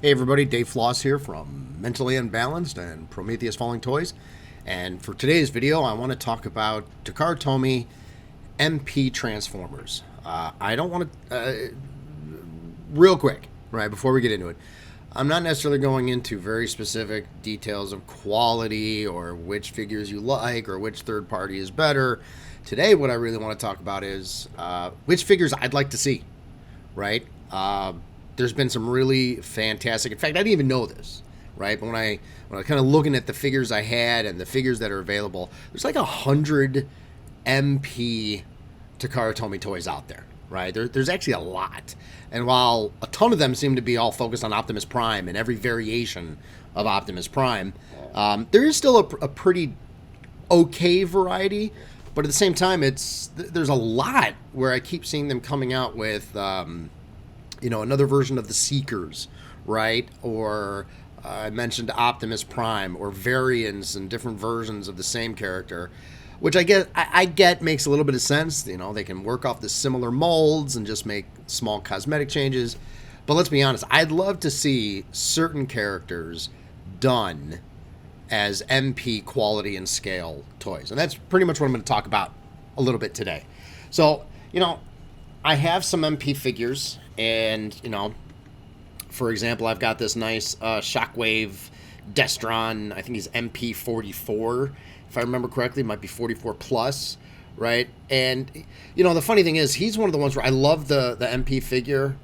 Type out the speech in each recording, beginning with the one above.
Hey everybody, Dave Floss here from Mentally Unbalanced and Prometheus Falling Toys. And for today's video, I want to talk about Takara Tomy MP Transformers. I don't want to, real quick, right, before we get into it, I'm not necessarily going into very specific details of quality or which figures you like or which third party is better. Today, what I really want to talk about is which figures I'd like to see, right? There's been some really fantastic. In fact, I didn't even know this, right? But when I was kind of looking at the figures I had and the figures that are available, there's like 100 MP Takara Tomy toys out there, right? There's actually a lot. And while a ton of them seem to be all focused on Optimus Prime and every variation of Optimus Prime, there is still a pretty okay variety. But at the same time, there's a lot where I keep seeing them coming out with another version of the Seekers, right? Or I mentioned Optimus Prime, or variants and different versions of the same character, which I get makes a little bit of sense. You know, they can work off the similar molds and just make small cosmetic changes. But let's be honest, I'd love to see certain characters done as MP quality and scale toys. And that's pretty much what I'm going to talk about a little bit today. So, I have some MP figures, and, for example, I've got this nice Shockwave Destron. I think he's MP 44, if I remember correctly. It might be 44 plus, right? And, the funny thing is, he's one of the ones where I love the MP figure,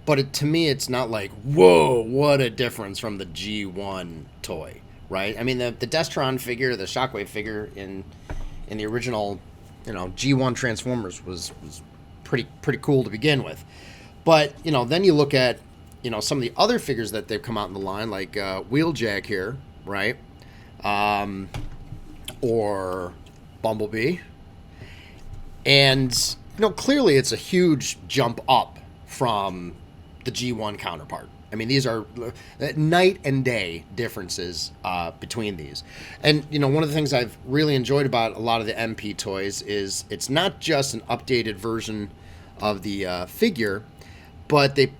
but to me, it's not like, whoa, what a difference from the G1 toy, right? I mean, the Destron figure, the Shockwave figure in the original, G1 Transformers was pretty cool to begin with. But, then you look at, some of the other figures that they've come out in the line, like Wheeljack here, right? Or Bumblebee. And, clearly it's a huge jump up from the G1 counterpart. I mean, these are night and day differences between these. And, one of the things I've really enjoyed about a lot of the MP toys is it's not just an updated version of the figure, but they,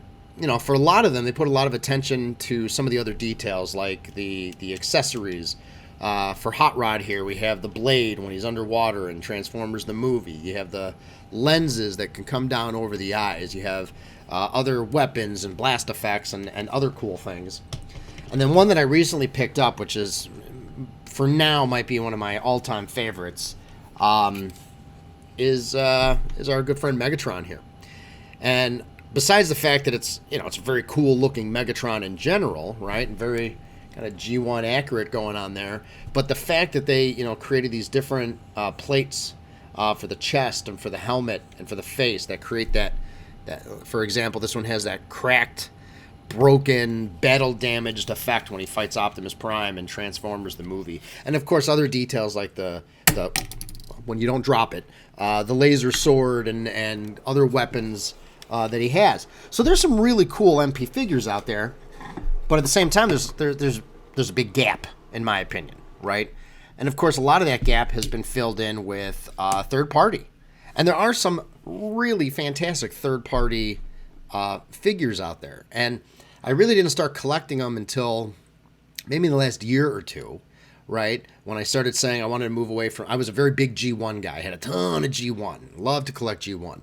for a lot of them, they put a lot of attention to some of the other details, like the accessories. For Hot Rod here, we have the blade when he's underwater in Transformers the movie. You have the lenses that can come down over the eyes. You have other weapons and blast effects and other cool things. And then one that I recently picked up, which is, for now, might be one of my all-time favorites, is our good friend Megatron here. And besides the fact that it's a very cool looking Megatron in general, right, and very kind of G1 accurate going on there, but the fact that they created these different plates for the chest and for the helmet and for the face that create that, for example, this one has that cracked, broken, battle damaged effect when he fights Optimus Prime and Transformers the movie, and of course other details like the when you don't drop it, the laser sword and other weapons that he has. So there's some really cool MP figures out there, but at the same time, there's a big gap, in my opinion, right? And of course, a lot of that gap has been filled in with third party, and there are some really fantastic third party figures out there. And I really didn't start collecting them until maybe in the last year or two, right? When I started saying I wanted to move away from, I was a very big G1 guy. I had a ton of G1, loved to collect G1.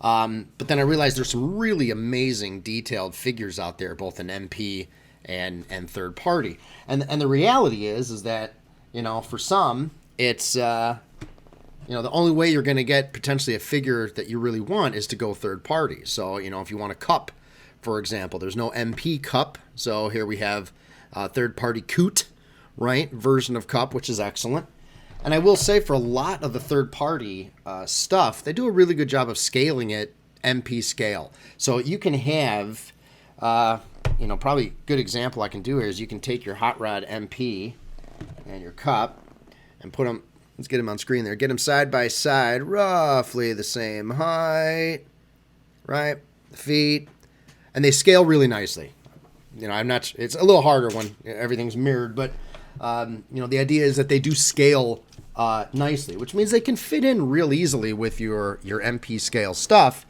But then I realized there's some really amazing detailed figures out there, both in MP and third party. And the reality is that, for some, it's, the only way you're going to get potentially a figure that you really want is to go third party. So, if you want a cup, for example, there's no MP cup. So here we have third party Coot, right, version of cup, which is excellent. And I will say, for a lot of the third party stuff, they do a really good job of scaling it MP scale. So you can have, probably a good example I can do here is you can take your Hot Rod MP and your cup and put them, let's get them on screen there, get them side by side, roughly the same height, right, feet, and they scale really nicely. It's a little harder when everything's mirrored, but, the idea is that they do scale nicely, which means they can fit in real easily with your MP scale stuff.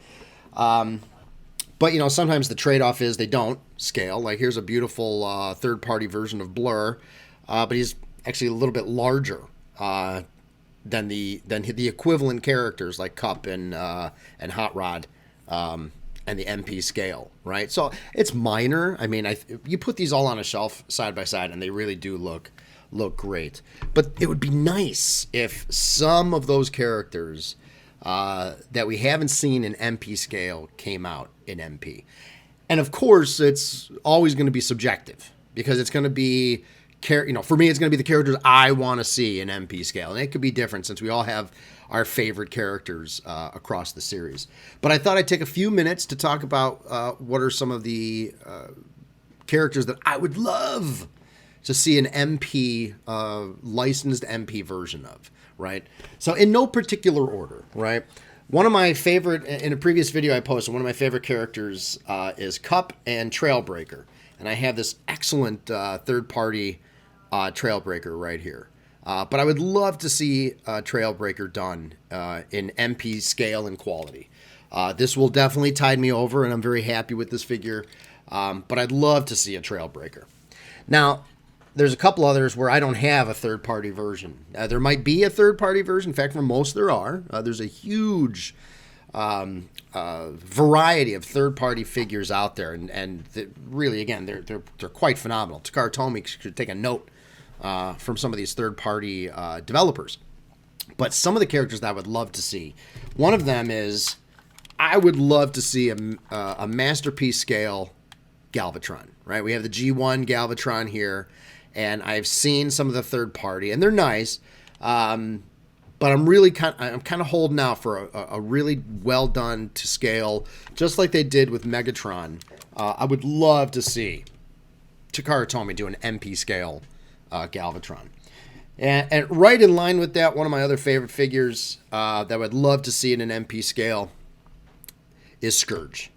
But, sometimes the trade-off is they don't. scale. Like here's a beautiful third-party version of Blur, but he's actually a little bit larger than the equivalent characters like Cup and Hot Rod and the MP scale, right? So it's minor. I mean, you put these all on a shelf side by side, and they really do look great. But it would be nice if some of those characters that we haven't seen in MP scale came out in MP. And of course, it's always going to be subjective because it's going to be, for me, it's going to be the characters I want to see in MP scale. And it could be different since we all have our favorite characters across the series. But I thought I'd take a few minutes to talk about what are some of the characters that I would love to see an MP, licensed MP version of, right? So in no particular order, right? One of my favorite, in a previous video I posted, one of my favorite characters is Cup and Trailbreaker. And I have this excellent third-party Trailbreaker right here. But I would love to see Trailbreaker done in MP scale and quality. This will definitely tide me over, and I'm very happy with this figure. But I'd love to see a Trailbreaker. Now, there's a couple others where I don't have a third-party version. There might be a third-party version. In fact, for most there are. There's a huge variety of third-party figures out there, and really, again, they're quite phenomenal. Takara Tomy should take a note from some of these third-party developers. But some of the characters that I would love to see, one of them is I would love to see a masterpiece scale Galvatron. Right, we have the G1 Galvatron here. And I've seen some of the third party, and they're nice, but I'm kind of holding out for a really well done to scale, just like they did with Megatron. I would love to see Takara Tomy do an MP scale Galvatron, and right in line with that, one of my other favorite figures that I would love to see in an MP scale is Scourge.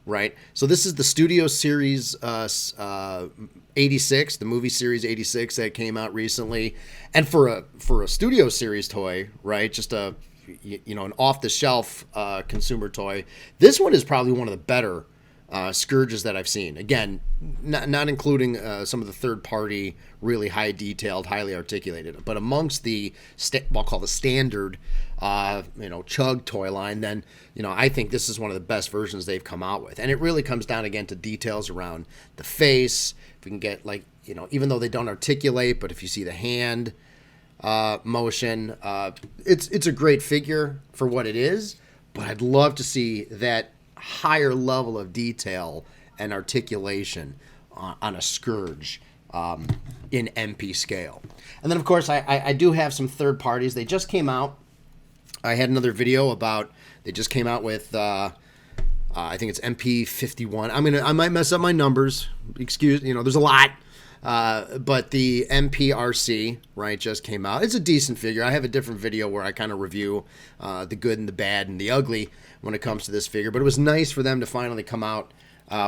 Right, so this is the Studio Series 86, the movie series 86 that came out recently, and for a Studio Series toy, right, just an off the shelf consumer toy. This one is probably one of the better Scourges that I've seen. Again, not including some of the third party, really high detailed, highly articulated, but amongst the what I'll call the standard, Chug toy line, then I think this is one of the best versions they've come out with, and it really comes down again to details around the face. If we can get even though they don't articulate, but if you see the hand motion, it's a great figure for what it is. But I'd love to see that higher level of detail and articulation on a Scourge in MP scale. And then, of course, I do have some third parties. They just came out. I had another video about, they just came out with, I think it's MP 51. I might mess up my numbers. Excuse, there's a lot. But the MPRC, right, just came out. It's a decent figure. I have a different video where I kind of review the good and the bad and the ugly when it comes to this figure. But it was nice for them to finally come out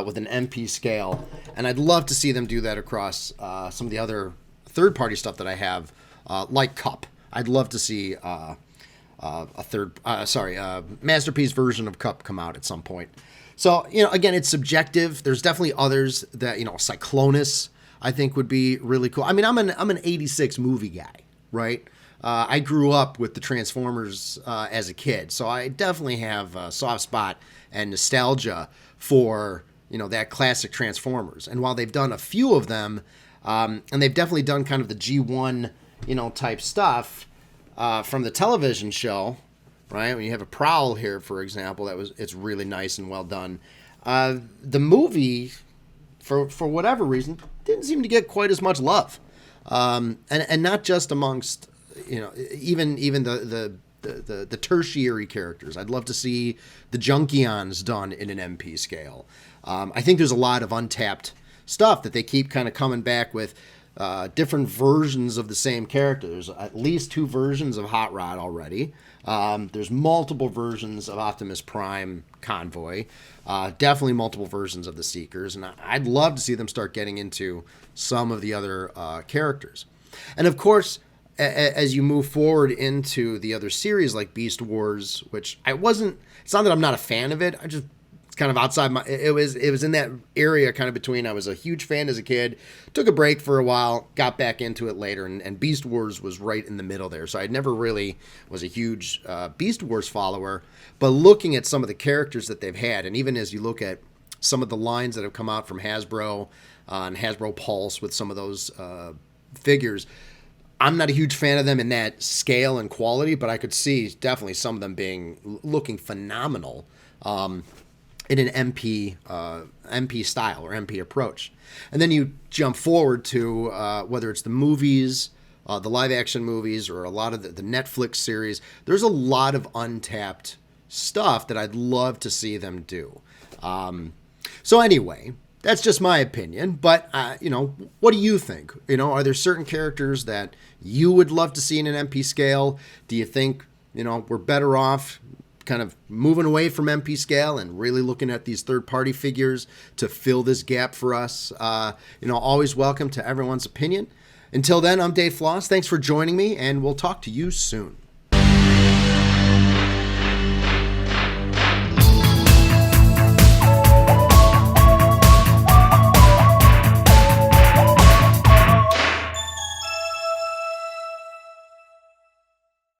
with an MP scale. And I'd love to see them do that across some of the other third-party stuff that I have, like Cup. I'd love to see a masterpiece version of Cup come out at some point. So, again, it's subjective. There's definitely others that, Cyclonus, I think would be really cool. I mean, I'm an 86 movie guy, right? I grew up with the Transformers as a kid, so I definitely have a soft spot and nostalgia for, that classic Transformers. And while they've done a few of them, and they've definitely done kind of the G1, type stuff from the television show, right? When you have a Prowl here, for example, it's really nice and well done. The movie, for whatever reason, didn't seem to get quite as much love, and not just amongst even the tertiary characters. I'd love to see the Junkions done in an MP scale. I think there's a lot of untapped stuff that they keep kind of coming back with. Different versions of the same character. There's at least 2 versions of Hot Rod already. There's multiple versions of Optimus Prime Convoy. Definitely multiple versions of the Seekers. And I'd love to see them start getting into some of the other characters. And of course, as you move forward into the other series like Beast Wars, which it's not that I'm not a fan of it. It's kind of outside my. It was in that area kind of between. I was a huge fan as a kid, took a break for a while, got back into it later, and Beast Wars was right in the middle there. So I never really was a huge Beast Wars follower. But looking at some of the characters that they've had, and even as you look at some of the lines that have come out from Hasbro and Hasbro Pulse with some of those figures. I'm not a huge fan of them in that scale and quality, but I could see definitely some of them looking phenomenal in an MP style or MP approach. And then you jump forward to whether it's the movies, the live action movies, or a lot of the Netflix series. There's a lot of untapped stuff that I'd love to see them do. So anyway, that's just my opinion, but, what do you think? Are there certain characters that you would love to see in an MP scale? Do you think, we're better off kind of moving away from MP scale and really looking at these third-party figures to fill this gap for us? Always welcome to everyone's opinion. Until then, I'm Dave Floss. Thanks for joining me, and we'll talk to you soon.